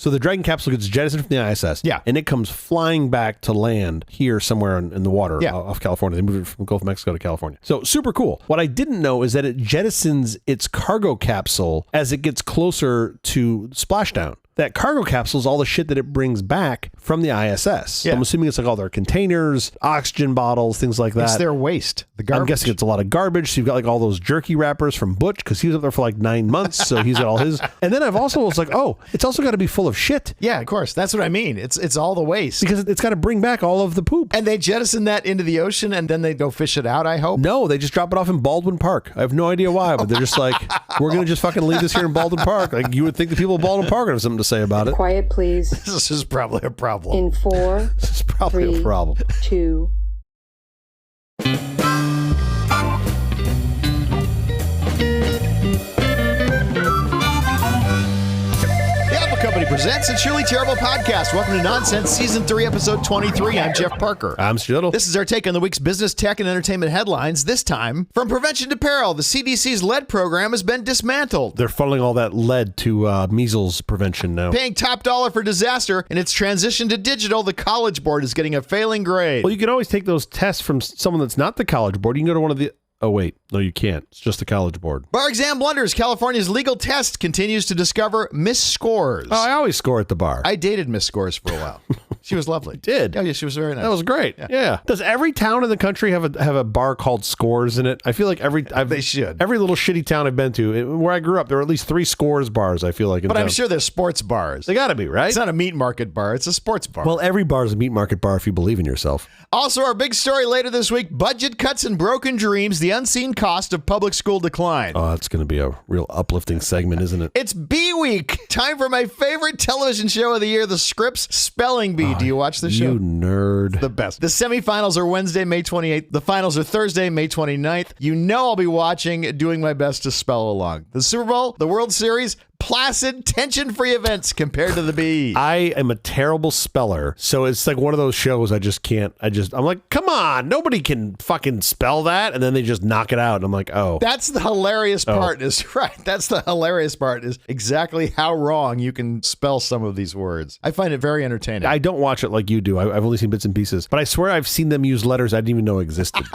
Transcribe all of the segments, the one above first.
So the Dragon capsule gets jettisoned from the ISS. Yeah. And it comes flying back to land here somewhere in the water off California. They moved it from Gulf of Mexico to California. So super cool. What I didn't know is that it jettisons its cargo capsule as it gets closer to splashdown. That cargo capsule is all the shit that it brings back from the ISS. So I'm assuming it's like all their containers, oxygen bottles, things like that. It's their waste. The garbage. I'm guessing it's a lot of garbage. So you've got like all those jerky wrappers from Butch because he was up there for like 9 months. So he's got all his. And then I've also was like, oh, it's also got to be full of shit. Yeah, of course. That's what I mean. It's all the waste. Because it's got to bring back all of the poop. And they jettison that into the ocean and then they go fish it out, I hope? No, they just drop it off in Baldwin Park. I have no idea why, but they're just like, we're going to just fucking leave this here in Baldwin Park. Like you would think the people of Baldwin Park would have something to say about it. Quiet, please. This is probably a problem. In 4, This is probably 3, a problem. 2. Company presents a Truly Terrible Podcast. Welcome to Nonsense Season 3, Episode 23. I'm Jeff Parker. I'm Stittle. This is our take on the week's business, tech, and entertainment headlines. This time, from prevention to peril, the CDC's lead program has been dismantled. They're funneling all that lead to measles prevention now. Paying top dollar for disaster, in its transition to digital, the College Board is getting a failing grade. Well, you can always take those tests from someone that's not the College Board. You can go to one of the... Oh, wait. No, you can't. It's just the College Board. Bar exam blunders. California's legal test continues to discover misscores. Oh, I always score at the bar. I dated Miss Scores for a while. She was lovely. Did? Oh, yeah, she was very nice. That was great. Yeah. Does every town in the country have a bar called Scores in it? I feel like they should. Every little shitty town I've been to, where I grew up, there are at least 3 Scores bars, I feel like. But I'm sure there's sports bars. They gotta be, right? It's not a meat market bar. It's a sports bar. Well, every bar is a meat market bar if you believe in yourself. Also, our big story later this week, budget cuts and broken dreams, the unseen cost of public school decline. Oh, it's going to be a real uplifting segment, isn't it? It's Bee Week. Time for my favorite television show of the year, the Scripps Spelling Bee. Do you watch the show? You nerd. The best. The semifinals are Wednesday, May 28th. The finals are Thursday, May 29th. You know I'll be watching, doing my best to spell along. The Super Bowl, the World Series, placid, tension-free events compared to the Bee. I am a terrible speller, so it's like one of those shows I just can't. I'm like, come on, nobody can fucking spell that, and then they just knock it out, and I'm like, oh. That's the hilarious part is, right, that's the hilarious part is exactly how wrong you can spell some of these words. I find it very entertaining. I don't watch it like you do. I've only seen bits and pieces, but I swear I've seen them use letters I didn't even know existed.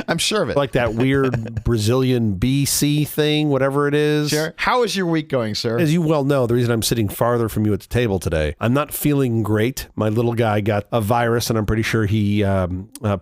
I'm sure of it. Like that weird Brazilian BC thing, whatever it is. Sure. How is your week going, sir? As you well know, the reason I'm sitting farther from you at the table today, I'm not feeling great. My little guy got a virus, and I'm pretty sure he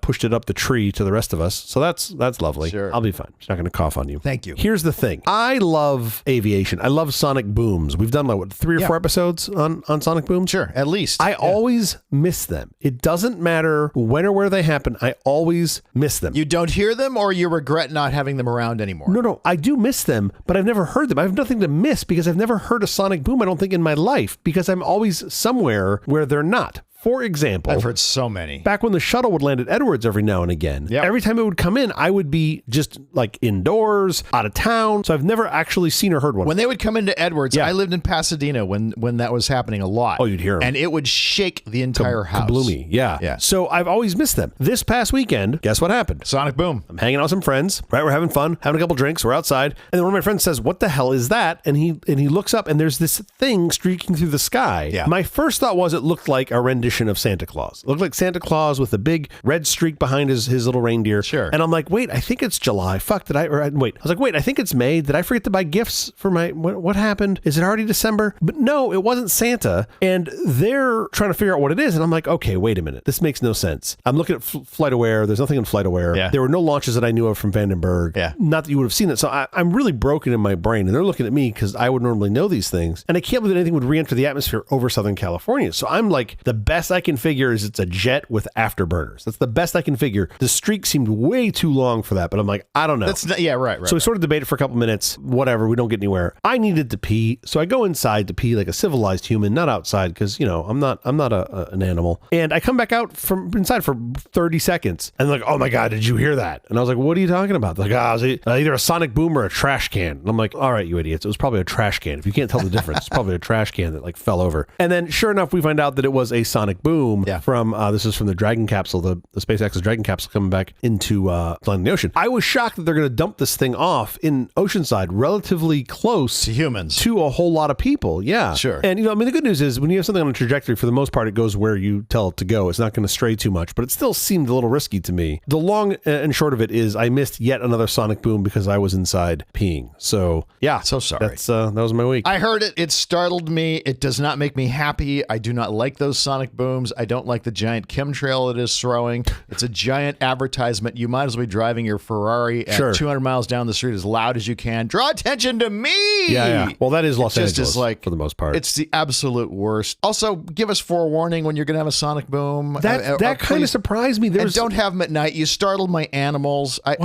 pushed it up the tree to the rest of us. So that's lovely. Sure. I'll be fine. She's not going to cough on you. Thank you. Here's the thing. I love aviation. I love sonic booms. We've done, like, what, 3 or 4 episodes on sonic booms? Sure, at least. I always miss them. It doesn't matter when or where they happen. I always miss them. You don't hear them, or you regret not having them around anymore? No, I do miss them, but I've never heard them. I have nothing to miss because I've never heard a sonic boom, I don't think, in my life, because I'm always somewhere where they're not. For example, I've heard so many. Back when the shuttle would land at Edwards every now and again, every time it would come in, I would be just like indoors, out of town. So I've never actually seen or heard one. When they would come into Edwards, I lived in Pasadena when that was happening a lot. Oh, you'd hear them. And it would shake the entire house. Kabloomy, yeah. So I've always missed them. This past weekend, guess what happened? Sonic boom. I'm hanging out with some friends, right? We're having fun, having a couple drinks, we're outside. And then one of my friends says, what the hell is that? And he looks up and there's this thing streaking through the sky. Yeah. My first thought was it looked like a rendition of Santa Claus. It looked like Santa Claus with a big red streak behind his little reindeer. Sure. And I'm like, wait, I think it's July. Fuck, wait. I was like, wait, I think it's May. Did I forget to buy gifts for what happened? Is it already December? But no, it wasn't Santa. And they're trying to figure out what it is. And I'm like, okay, wait a minute. This makes no sense. I'm looking at FlightAware. There's nothing in FlightAware. Yeah. There were no launches that I knew of from Vandenberg. Yeah. Not that you would have seen it. So I'm really broken in my brain. And they're looking at me because I would normally know these things. And I can't believe that anything would re-enter the atmosphere over Southern California. So I'm like, the best I can figure is it's a jet with afterburners. That's the best I can figure. The streak seemed way too long for that, but I'm like, I don't know. Right. So we sort of debated for a couple minutes, whatever, we don't get anywhere. I needed to pee, so I go inside to pee like a civilized human, not outside, because, you know, I'm not an animal. And I come back out from inside for 30 seconds, and they're like, oh my God, did you hear that? And I was like, what are you talking about? They're like, it was either a sonic boom or a trash can. And I'm like, all right, you idiots, it was probably a trash can. If you can't tell the difference, it's probably a trash can that like fell over. And then sure enough, we find out that it was a sonic sonic boom from, this is from the Dragon capsule, the SpaceX's Dragon capsule coming back into the ocean. I was shocked that they're going to dump this thing off in Oceanside relatively close to humans, to a whole lot of people. Yeah. Sure. And, I mean, the good news is when you have something on a trajectory, for the most part, it goes where you tell it to go. It's not going to stray too much, but it still seemed a little risky to me. The long and short of it is I missed yet another sonic boom because I was inside peeing. So, yeah. So sorry. That was my week. I heard it. It startled me. It does not make me happy. I do not like those sonic booms. I don't like the giant chemtrail it is throwing. It's a giant advertisement. You might as well be driving your Ferrari at 200 miles down the street as loud as you can. Draw attention to me. Yeah. Well, that is Los Angeles is like, for the most part. It's the absolute worst. Also, give us forewarning when you're going to have a sonic boom. That kind of surprised me. And don't have them at night. You startled my animals. I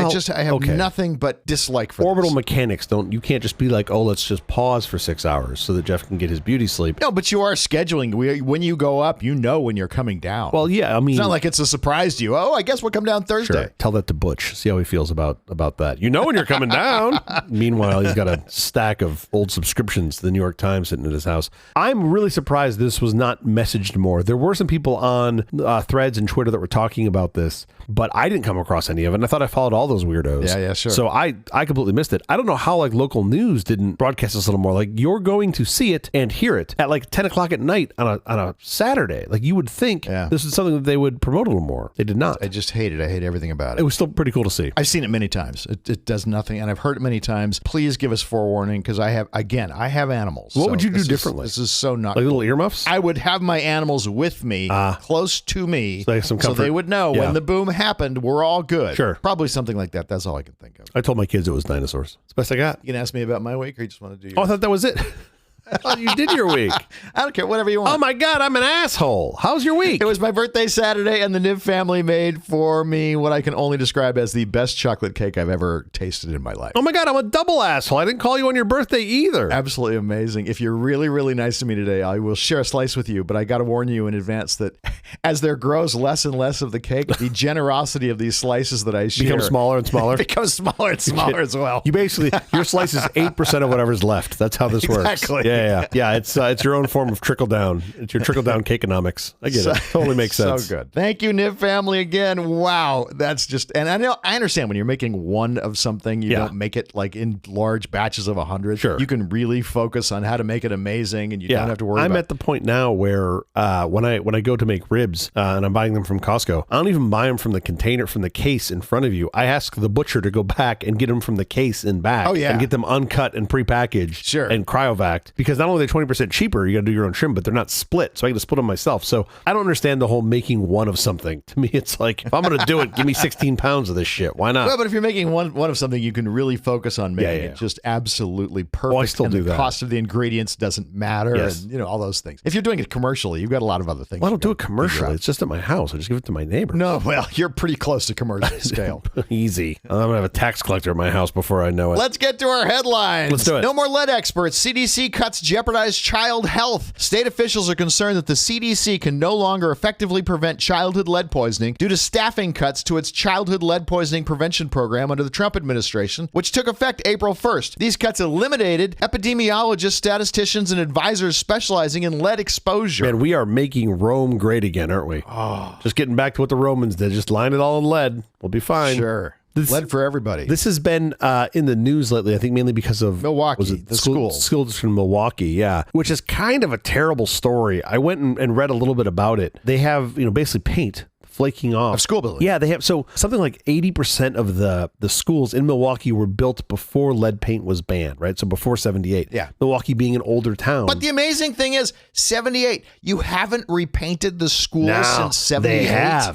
have nothing but dislike for orbital this. Mechanics. You can't just be like, oh, let's just pause for 6 hours so that Jeff can get his beauty sleep. No, but you are scheduling. When you go up, you know when you're coming down. Well, yeah, I mean, it's not like it's a surprise to you. Oh, I guess we'll come down Thursday. Sure. Tell that to Butch. See how he feels about that. You know when you're coming down. Meanwhile, he's got a stack of old subscriptions to the New York Times sitting at his house. I'm really surprised this was not messaged more. There were some people on threads and Twitter that were talking about this, but I didn't come across any of it. And I thought I followed all those weirdos. Yeah, sure. So I completely missed it. I don't know how like local news didn't broadcast this a little more. Like you're going to see it and hear it at like 10 o'clock at night on a Saturday. Like you would think this is something that they would promote a little more. They did not. I just hate it. I hate everything about it. It was still pretty cool to see. I've seen it many times. It does nothing, and I've heard it many times. Please give us forewarning because I have animals. What would you do differently? This is so not like little earmuffs? I would have my animals with me, close to me, so they would know when the boom happened, we're all good. Sure. Probably something like that. That's all I can think of. I told my kids it was dinosaurs. It's the best I got. You can ask me about my week, or you just want to do yours? Oh, I thought that was it. Oh, you did your week. I don't care, whatever you want. Oh my God, I'm an asshole. How's your week? It was my birthday Saturday, and the Nib family made for me what I can only describe as the best chocolate cake I've ever tasted in my life. Oh my God, I'm a double asshole. I didn't call you on your birthday either. Absolutely amazing. If you're really, really nice to me today, I will share a slice with you, but I got to warn you in advance that as there grows less and less of the cake, the generosity of these slices that I share becomes smaller and smaller. becomes smaller and smaller as well. You basically, your slice is 8% of whatever's left. That's how this works. Exactly. Yeah, it's your own form of trickle down. It's your trickle down cakeonomics. I get it. Totally makes sense. So good. Thank you, Nib family, again. Wow, that's just, and I understand when you're making one of something, you don't make it like in large batches of 100. Sure. You can really focus on how to make it amazing, and you don't have to worry. I'm at the point now where when I go to make ribs and I'm buying them from Costco, I don't even buy them from the container, from the case in front of you. I ask the butcher to go back and get them from the case in back. And get them uncut and prepackaged and cryovac, because not only are they 20% cheaper, you got to do your own trim, but they're not split, so I got to split them myself. So I don't understand the whole making one of something. To me, it's like, if I'm going to do it, give me 16 pounds of this shit. Why not? Well, but if you're making one of something, you can really focus on making it just absolutely perfect. Oh, I still do the that. Cost of the ingredients doesn't matter, and all those things. If you're doing it commercially, you've got a lot of other things. Well, I don't do it commercially. It's just at my house. I just give it to my neighbor. No, well, you're pretty close to commercial scale. Easy. I'm going to have a tax collector at my house before I know it. Let's get to our headlines. Let's do it. No more lead experts. CDC cuts jeopardize child health. State officials are concerned that the CDC can no longer effectively prevent childhood lead poisoning due to staffing cuts to its childhood lead poisoning prevention program under the Trump administration, which took effect April 1st. These cuts eliminated epidemiologists, statisticians, and advisors specializing in lead exposure. Man, we are making Rome great again, aren't we? Oh. Just getting back to what the Romans did. Just line it all in lead. We'll be fine. Sure. Lead for everybody. This has been in the news lately, I think mainly because of Milwaukee, was it the school district in Milwaukee, which is kind of a terrible story. I went and read a little bit about it. They have, basically paint flaking off of school buildings. Yeah, they have. So something like 80% of the schools in Milwaukee were built before lead paint was banned, right? So before 78. Yeah. Milwaukee being an older town. But the amazing thing is, 78, you haven't repainted the school since 78.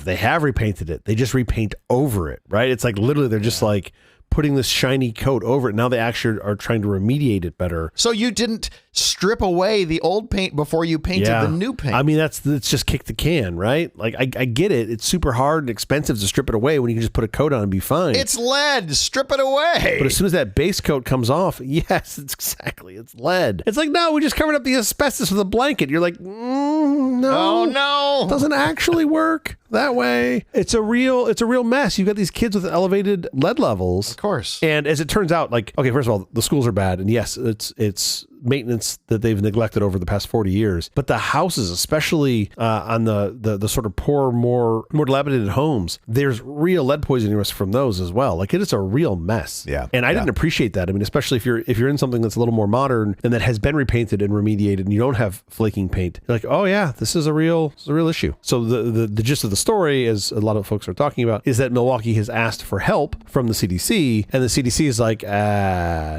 They have repainted it. They just repaint over it, right? It's like literally they're just like putting this shiny coat over it. Now they actually are trying to remediate it better. So you didn't strip away the old paint before you painted the new paint. I mean, it's just kick the can, right? Like, I get it. It's super hard and expensive to strip it away when you can just put a coat on and be fine. It's lead. Strip it away. But as soon as that base coat comes off, yes, it's lead. It's like, no, we just covered up the asbestos with a blanket. You're like, no. Oh, no. It doesn't actually work that way. It's a real mess. You've got these kids with elevated lead levels. Of course. And as it turns out, like, okay, first of all, the schools are bad. And yes, it's maintenance that they've neglected over the past 40 years. But the houses, especially on the sort of poor, more dilapidated homes, there's real lead poisoning risk from those as well. Like it is a real mess. Yeah. And I didn't appreciate that. I mean, especially if you're in something that's a little more modern and that has been repainted and remediated and you don't have flaking paint, you're like, oh yeah, this is a real issue. So the gist of the story, as a lot of folks are talking about, is that Milwaukee has asked for help from the CDC, and the CDC is like,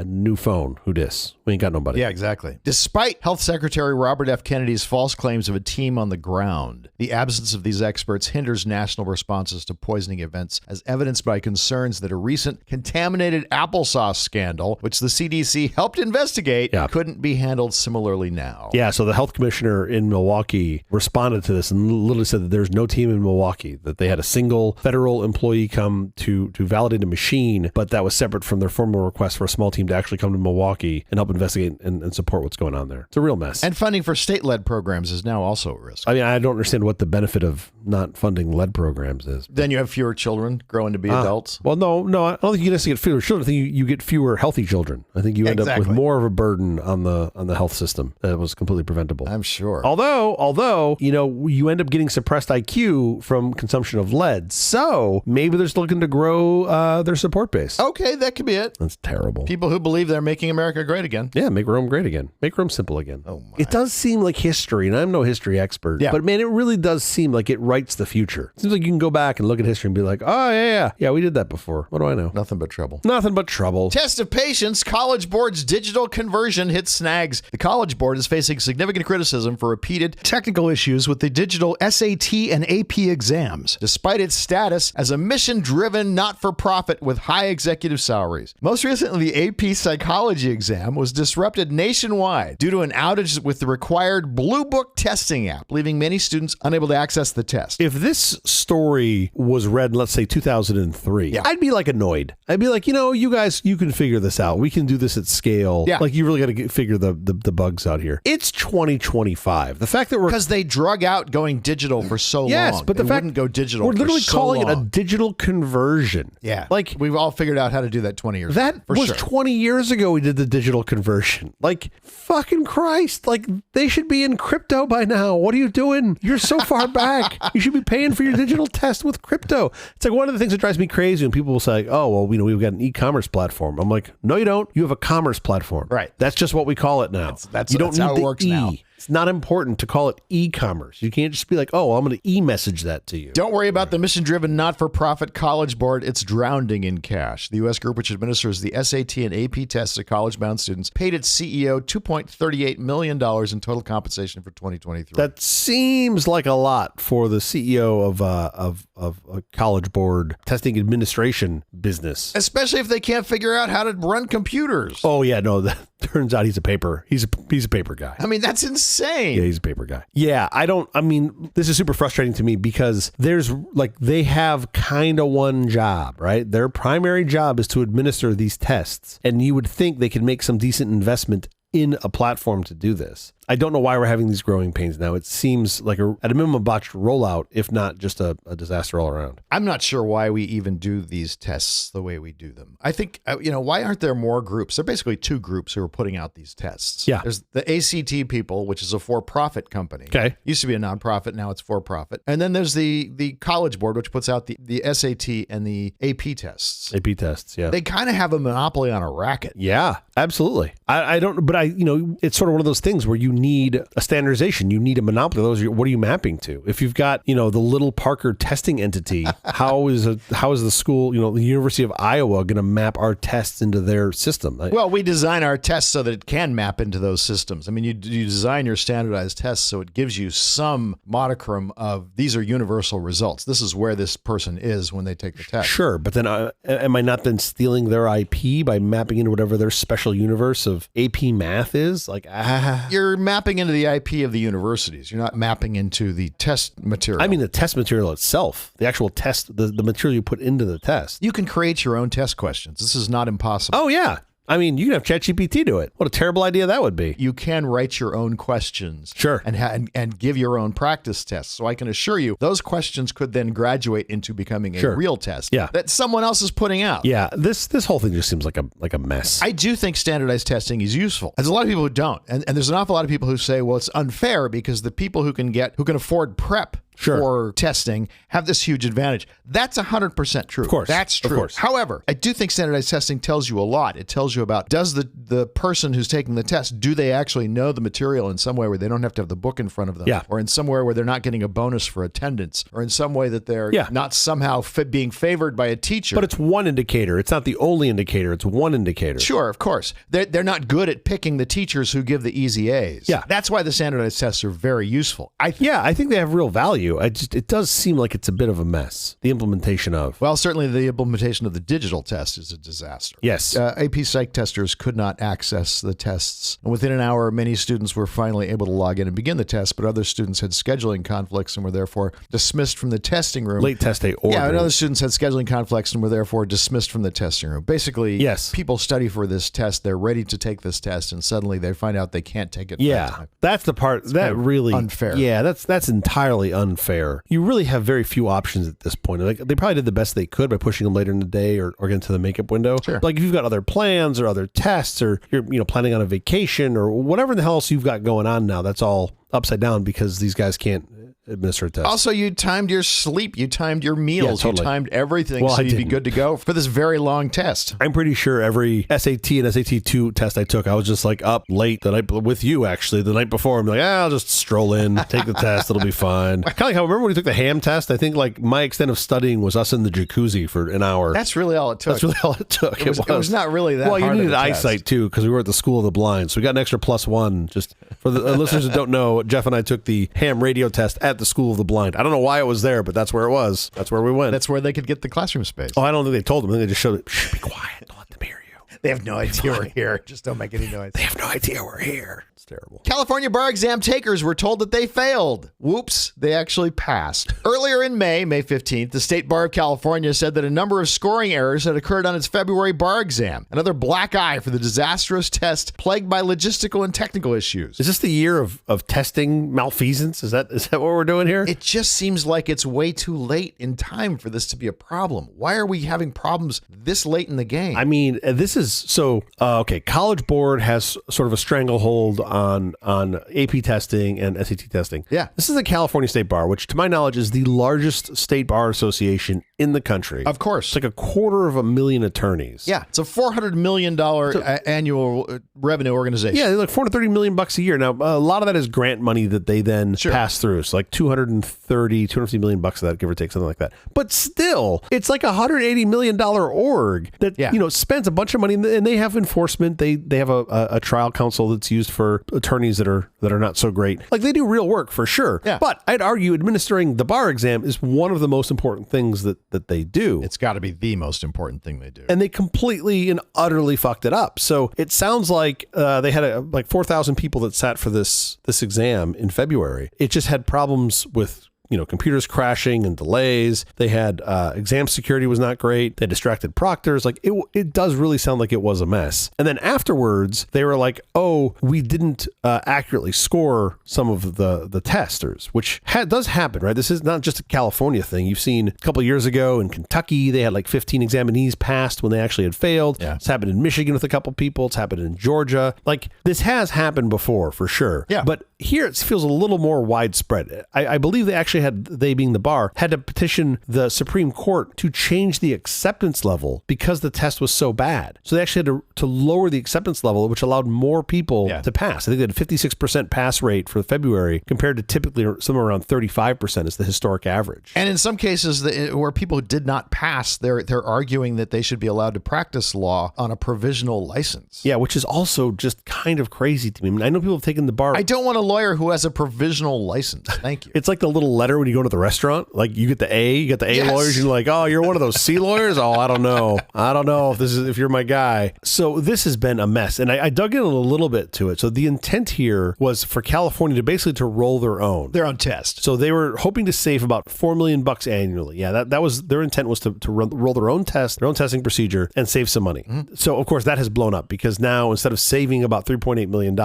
new phone, who dis? We ain't got nobody. Yeah, exactly. Despite Health Secretary Robert F. Kennedy's false claims of a team on the ground, the absence of these experts hinders national responses to poisoning events, as evidenced by concerns that a recent contaminated applesauce scandal, which the CDC helped investigate, couldn't be handled similarly now. Yeah, so the health commissioner in Milwaukee responded to this and literally said that there's no team in Milwaukee, that they had a single federal employee come to validate a machine, but that was separate from their formal request for a small team to actually come to Milwaukee and help investigate and support what's going on there. It's a real mess. And funding for state-led programs is now also at risk. I mean, I don't understand what the benefit of not funding lead programs is. Then you have fewer children growing to be adults. Well, no, I don't think you necessarily get fewer children. I think you get fewer healthy children. I think you end up with more of a burden on the health system that was completely preventable. I'm sure. Although, you end up getting suppressed IQ from consumption of lead. So maybe they're looking to grow their support base. Okay, that could be it. That's terrible. People who believe they're making America great again. Yeah, make Rome great again. Make Rome simple again. Oh my. It does seem like history, and I'm no history expert. Yeah. But man, it really does seem like it writes the future. It seems like you can go back and look at history and be like, oh yeah, we did that before. What do I know? Nothing but trouble. Nothing but trouble. Test of patience. College Board's digital conversion hits snags. The College Board is facing significant criticism for repeated technical issues with the digital SAT and AP exams, despite its status as a mission-driven, not-for-profit with high executive salaries. Most recently, the AP psychology exam was disrupted nationwide due to an outage with the required Blue Book testing app, leaving many students unable to access the test. If this story was read in, let's say, 2003, I'd be like annoyed. I'd be like, you guys, you can figure this out. We can do this at scale. Yeah. Like, you really got to figure the bugs out here. It's 2025. The fact that because they drug out going digital for so long. Yes, but the fact wouldn't go digital. We're literally calling it a digital conversion. Yeah. Like, we've all figured out how to do that 20 years ago. That was 20 years ago we did the digital conversion. Like, fucking Christ. Like, they should be in crypto by now. What are you doing? You're so far back. You should be paying for your digital test with crypto. It's like one of the things that drives me crazy when people will say, oh, well, we've got an e-commerce platform. I'm like, no, you don't. You have a commerce platform. Right. That's just what we call it now. That's how it works now. It's not important to call it e-commerce. You can't just be like, oh, well, I'm going to e-message that to you. Don't worry about the mission-driven, not-for-profit College Board. It's drowning in cash. The U.S. group, which administers the SAT and AP tests to college-bound students, paid its CEO $2.38 million in total compensation for 2023. That seems like a lot for the CEO of a College Board testing administration business. Especially if they can't figure out how to run computers. Oh, yeah, no, that turns out he's a paper guy. I mean, that's insane. Yeah, he's a paper guy. Yeah, this is super frustrating to me because they have kind of one job, right? Their primary job is to administer these tests. And you would think they could make some decent investment in a platform to do this. I don't know why we're having these growing pains now. It seems like at a minimum botched rollout, if not just a disaster all around. I'm not sure why we even do these tests the way we do them. I think, why aren't there more groups? There are basically two groups who are putting out these tests. Yeah. There's the ACT people, which is a for-profit company. Okay. Used to be a nonprofit, now it's for-profit. And then there's the College Board, which puts out the SAT and the AP tests. AP tests, yeah. They kind of have a monopoly on a racket. Yeah, absolutely. It's sort of one of those things where you need a standardization. You need a monopoly. What are you mapping to? If you've got, the little Parker testing entity, how is the school, the University of Iowa going to map our tests into their system? Well, we design our tests so that it can map into those systems. I mean, you design your standardized tests so it gives you some modicum of these are universal results. This is where this person is when they take the test. Sure, but then am I not then stealing their IP by mapping into whatever their special universe of AP math is? You're mapping into the IP of the universities. You're not mapping into the test material. I mean, the test material itself, the actual test, the material you put into the test. You can create your own test questions. This is not impossible. Oh, yeah. I mean, you can have ChatGPT do it. What a terrible idea that would be. You can write your own questions. Sure. And give your own practice tests. So I can assure you, those questions could then graduate into becoming a real test that someone else is putting out. Yeah, this whole thing just seems like a mess. I do think standardized testing is useful. There's a lot of people who don't. And there's an awful lot of people who say, well, it's unfair because the people who can afford prep for testing have this huge advantage. That's 100% true. Of course. That's true. Of course. However, I do think standardized testing tells you a lot. It tells you about, does the person who's taking the test, do they actually know the material in some way where they don't have to have the book in front of them? Yeah. Or in somewhere where they're not getting a bonus for attendance? Or in some way that they're not somehow being favored by a teacher? But it's one indicator. It's not the only indicator. It's one indicator. Sure, of course. They're not good at picking the teachers who give the easy A's. Yeah. That's why the standardized tests are very useful. I think they have real value. It does seem like it's a bit of a mess. The implementation of. Well, certainly the implementation of the digital test is a disaster. Yes. AP Psych testers could not access the tests. And within an hour, many students were finally able to log in and begin the test, but other students had scheduling conflicts and were therefore dismissed from the testing room. Late test day order. Yeah, and other students had scheduling conflicts and were therefore dismissed from the testing room. Basically, people study for this test, they're ready to take this test, and suddenly they find out they can't take it. Yeah, that's the part that really unfair. Yeah, that's entirely unfair. You really have very few options at this point. Like, they probably did the best they could by pushing them later in the day or getting to the makeup window. Sure. Like, if you've got other plans or other tests or you're planning on a vacation or whatever the hell else you've got going on now, that's all upside down because these guys can't administer a test. Also, you timed your sleep, you timed your meals, totally. You timed everything so you'd be good to go for this very long test. I'm pretty sure every SAT and SAT2 test I took, I was just like up late the night with you actually the night before. I'm like, I'll just stroll in, take the test, it'll be fine. Kind of like how remember when you took the ham test? I think like my extent of studying was us in the jacuzzi for an hour. That's really all it took. That's really all it took. It was not really that. Well, you hard needed of a eyesight test. too because we were at the School of the Blind, so we got an extra +1. Just for the listeners that don't know, Jeff and I took the ham radio test at the School of the Blind. I don't know why it was there, but that's where it was. That's where we went. That's where they could get the classroom space. Oh, I don't think they told them. I think they just showed it. Shh, be quiet. Don't let them hear you. They have no idea we're here. Just don't make any noise. They have no idea we're here. It's terrible. California bar exam takers were told that they failed. Whoops, they actually passed. Earlier in May 15th, the State Bar of California said that a number of scoring errors had occurred on its February bar exam. Another black eye for the disastrous test plagued by logistical and technical issues. Is this the year of testing malfeasance? Is that what we're doing here? It just seems like it's way too late in time for this to be a problem. Why are we having problems this late in the game? I mean, this is so okay. College Board has sort of a stranglehold on AP testing and SAT testing. Yeah. This is the California State Bar, which to my knowledge is the largest state bar association in the country. Of course. It's like 250,000 attorneys. Yeah. It's a $400 million annual revenue organization. Yeah, like $430 million a year. Now, a lot of that is grant money that they then pass through. So like $250 million of that, give or take, something like that. But still, it's like $180 million org that, spends a bunch of money and they have enforcement. They have a trial counsel that's used for attorneys that are not so great. Like they do real work for sure. Yeah. But I'd argue administering the bar exam is one of the most important things that they do. It's got to be the most important thing they do. And they completely and utterly fucked it up. So it sounds like they had like 4,000 people that sat for this exam in February. It just had problems with computers crashing and delays. They had exam security was not great. They distracted proctors. Like it does really sound like it was a mess. And then afterwards, they were like, "Oh, we didn't accurately score some of the testers," which does happen, right? This is not just a California thing. You've seen a couple of years ago in Kentucky, they had like 15 examinees passed when they actually had failed. Yeah. It's happened in Michigan with a couple people. It's happened in Georgia. Like this has happened before for sure. Yeah. But here it feels a little more widespread. I believe they actually they being the bar, had to petition the Supreme Court to change the acceptance level because the test was so bad. So they actually had to lower the acceptance level, which allowed more people to pass. I think they had a 56% pass rate for February compared to typically somewhere around 35% is the historic average. And in some cases where people did not pass, they're arguing that they should be allowed to practice law on a provisional license. Yeah, which is also just kind of crazy to me. I mean, I know people have taken the bar. I don't want to lawyer who has a provisional license. Thank you. It's like the little letter when you go to the restaurant. Like you get the A, Yes. lawyers. You're like, oh, you're one of those C lawyers. Oh, I don't know if you're my guy. So this has been a mess, and I dug in a little bit to it. So the intent here was for California to basically to roll their own test. So they were hoping to save about $4 million annually. Yeah, that was their intent, was to roll their own testing procedure and save some money. Mm-hmm. So of course that has blown up, because now instead of saving about $3.8 million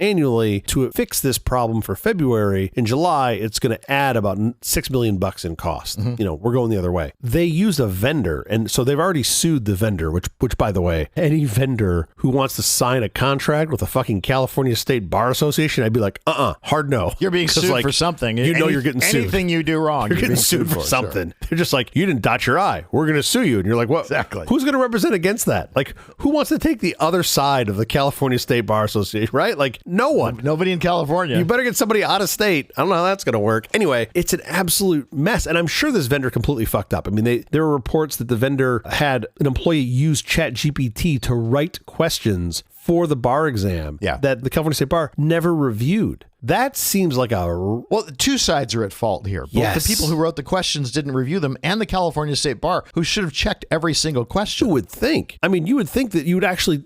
annually to fix this problem for February, in July it's going to add about $6 million in cost. Mm-hmm. We're going the other way. They used a vendor, and so they've already sued the vendor, which by the way, any vendor who wants to sign a contract with the fucking California State Bar Association, I'd be like, hard no. You're being sued for something. You're getting sued. Anything you do wrong, you're getting sued for something. Sure. They're just like, you didn't dot your I. We're going to sue you. And you're like, what? Exactly. Who's going to represent against that? Like, who wants to take the other side of the California State Bar Association, right? Like, no one. Nobody in California. You better get somebody out of state. I don't know how that's going to work. Anyway, it's an absolute mess. And I'm sure this vendor completely fucked up. I mean, there were reports that the vendor had an employee use ChatGPT to write questions for the bar exam that the California State Bar never reviewed. That seems like Well, two sides are at fault here. Both the people who wrote the questions didn't review them, and the California State Bar, who should have checked every single question. You would think. I mean, you would think that you would actually,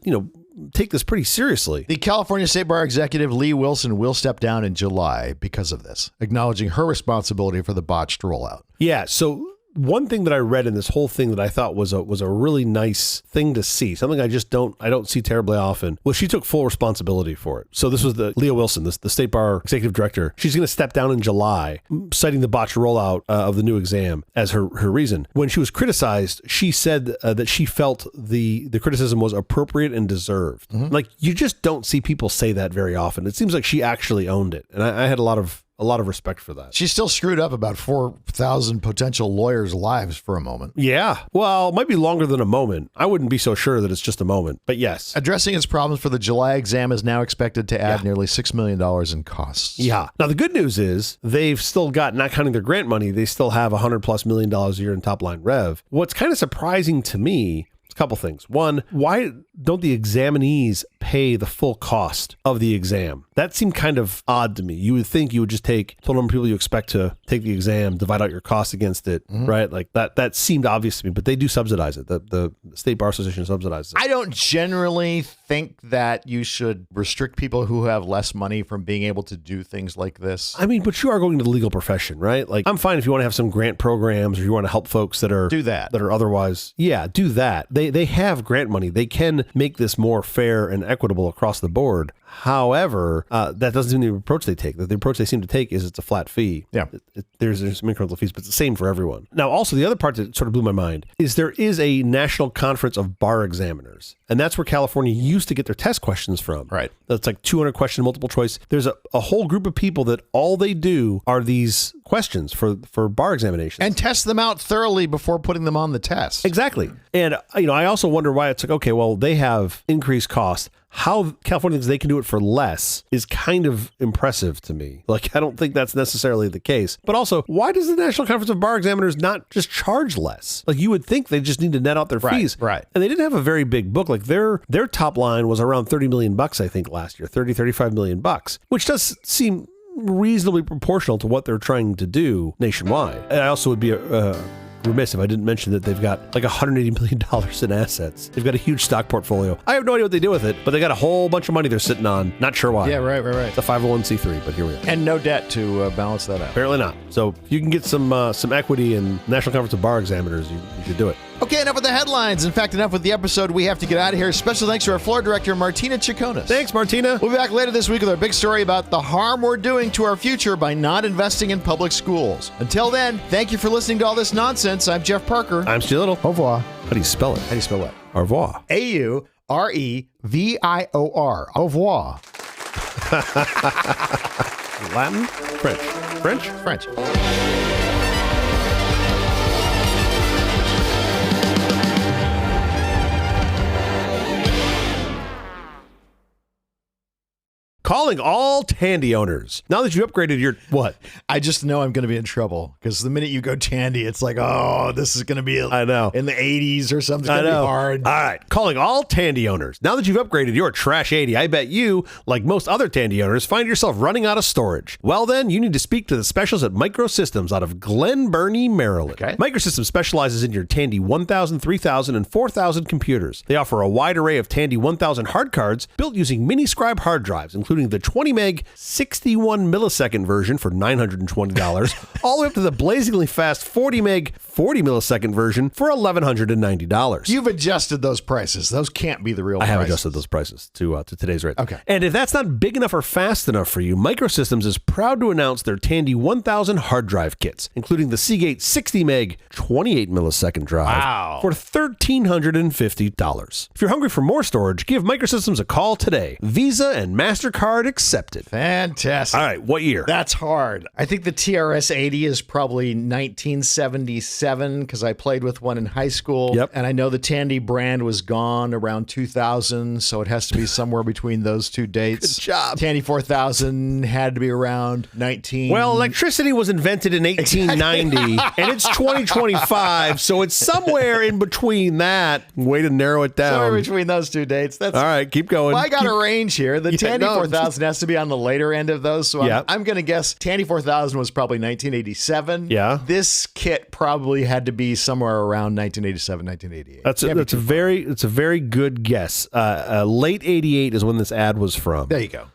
take this pretty seriously. The California State Bar executive, Lee Wilson, will step down in July because of this, acknowledging her responsibility for the botched rollout. Yeah, so one thing that I read in this whole thing that I thought was a really nice thing to see, something I don't see terribly often, was she took full responsibility for it. So this was Leah Wilson, the State Bar executive director. She's going to step down in July, citing the botched rollout of the new exam as her reason. When she was criticized, she said that she felt the criticism was appropriate and deserved. Mm-hmm. Like, you just don't see people say that very often. It seems like she actually owned it, and I had a lot of respect for that. She still screwed up about 4,000 potential lawyers' lives for a moment. Yeah. Well, it might be longer than a moment. I wouldn't be so sure that it's just a moment, but yes. Addressing its problems for the July exam is now expected to add nearly $6 million in costs. Yeah. Now, the good news is they've still got, not counting their grant money, they still have $100+ million a year in top line rev. What's kind of surprising to me, a couple things. One, why don't the examinees pay the full cost of the exam? That seemed kind of odd to me. You would think you would just take the total number of people you expect to take the exam, divide out your costs against it, right? Like that seemed obvious to me, but they do subsidize it. The State Bar Association subsidizes it. I don't generally think that you should restrict people who have less money from being able to do things like this. I mean, but you are going to the legal profession, right? Like, I'm fine if you want to have some grant programs or you want to help folks that are otherwise, do that. They have grant money. They can make this more fair and equitable across the board. However, that doesn't mean the approach they take. The approach they seem to take is it's a flat fee. Yeah. There's some incremental fees, but it's the same for everyone. Now, also, the other part that sort of blew my mind is there is a national conference of bar examiners, and that's where California used to get their test questions from. Right. That's like 200 question multiple choice. There's a whole group of people that all they do are these questions for bar examinations. And test them out thoroughly before putting them on the test. Exactly. And, I also wonder why it's like, okay, well, they have increased costs. How California thinks they can do it for less is kind of impressive to me. Like, I don't think that's necessarily the case. But also, why does the National Conference of Bar Examiners not just charge less? Like, you would think they just need to net out their fees. Right. And they didn't have a very big book. Like, their top line was around $30 million, I think, last year. $35 million, which does seem reasonably proportional to what they're trying to do nationwide. And I also would be remiss if I didn't mention that they've got like $180 million in assets. They've got a huge stock portfolio. I have no idea what they do with it, but they got a whole bunch of money they're sitting on. Not sure why. Yeah, right. It's a 501c3, but here we are. And no debt to balance that out. Apparently not. So if you can get some equity in National Conference of Bar Examiners, you should do it. Okay, enough with the headlines. In fact, enough with the episode. We have to get out of here. Special thanks to our floor director, Martina Chaconis. Thanks, Martina. We'll be back later this week with our big story about the harm we're doing to our future by not investing in public schools. Until then, thank you for listening to all this nonsense. I'm Jeff Parker. I'm Stu Little. Au revoir. How do you spell it? How do you spell what? Au revoir. A-U-R-E-V-I-O-R. Au revoir. Latin? French? French. calling all Tandy owners. Now that you upgraded your what? I just know I'm going to be in trouble because the minute you go Tandy, it's like, oh, this is going to be I know. in the 80s or something. It's going to be hard. All right. Calling all Tandy owners. Now that you've upgraded your Trash 80, I bet you, like most other Tandy owners, find yourself running out of storage. Well, then, you need to speak to the specials at Microsystems out of Glen Burnie, Maryland. Okay. Microsystems specializes in your Tandy 1000, 3000, and 4000 computers. They offer a wide array of Tandy 1000 hard cards built using mini-scribe hard drives, including the 20 meg 61 millisecond version for $920, all the way up to the blazingly fast 40 meg 40 millisecond version for $1,190. You've adjusted those prices. Those can't be the real I prices. have adjusted those prices to today's rate. Okay. And if that's not big enough or fast enough for you, Microsystems is proud to announce their Tandy 1000 hard drive kits, including the Seagate 60 meg 28 millisecond drive for $1,350. If you're hungry for more storage, give Microsystems a call today. Visa and MasterCard accepted. Fantastic. All right, what year? That's hard. I think the TRS-80 is probably 1977 because I played with one in high school. Yep. And I know the Tandy brand was gone around 2000, so it has to be somewhere between those two dates. Good job. Tandy 4000 had to be around 19... Well, electricity was invented in 1890, and it's 2025, so it's somewhere in between that. Way to narrow it down. Somewhere between those two dates. That's all right, keep going. Well, I got a range here. The Tandy no, 4000 has to be on the later end of those, so I'm going to guess Tandy 4000 was probably 1987. Yeah. This kit probably had to be somewhere around 1987, 1988. That's a very good guess. Late 88 is when this ad was from. There you go.